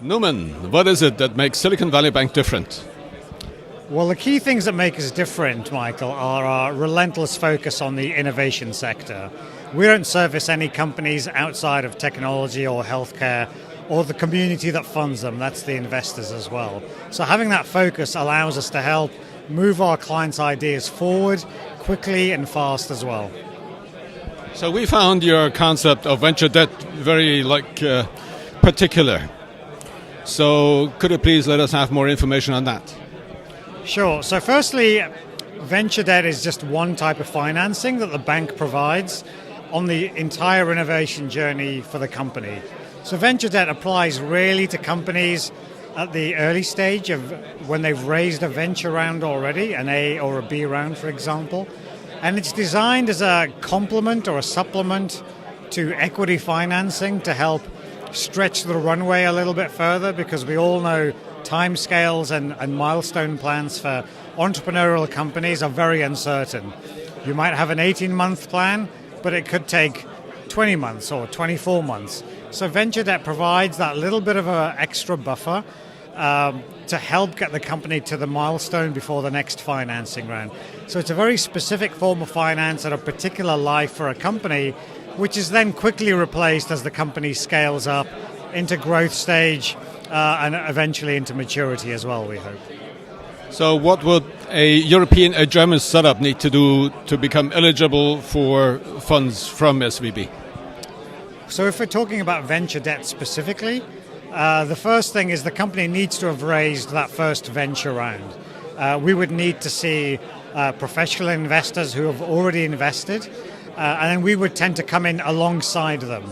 Nooman, what is it that makes Silicon Valley Bank different? Well, the key things that make us different, Michael, are our relentless focus on the innovation sector. We don't service any companies outside of technology or healthcare or the community that funds them. That's the investors as well. So having that focus allows us to help move our clients' ideas forward quickly and fast as well. So we found your concept of venture debt very particular. So could you please let us have more information on that? Sure. So firstly, venture debt is just one type of financing that the bank provides on the entire innovation journey for the company. So venture debt applies really to companies at the early stage of when they've raised a venture round already, an A or a B round, for example. And it's designed as a complement or a supplement to equity financing to help stretch the runway a little bit further, because we all know timescales and milestone plans for entrepreneurial companies are very uncertain. You might have an 18-month plan, but it could take 20 months or 24 months. So venture debt provides that little bit of an extra buffer to help get the company to the milestone before the next financing round. So it's a very specific form of finance at a particular life for a company, which is then quickly replaced as the company scales up into growth stage and eventually into maturity as well, we hope. So what would a German startup need to do to become eligible for funds from SVB? So if we're talking about venture debt specifically, the first thing is the company needs to have raised that first venture round. We would need to see professional investors who have already invested, and then we would tend to come in alongside them.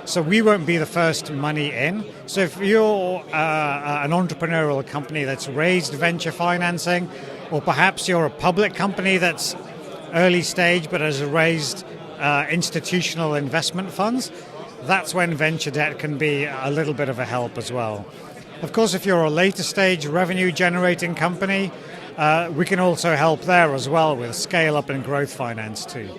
So we won't be the first money in. So if you're an entrepreneurial company that's raised venture financing, or perhaps you're a public company that's early stage but has raised institutional investment funds, that's when venture debt can be a little bit of a help as well. Of course, if you're a later stage revenue generating company, we can also help there as well with scale up and growth finance too.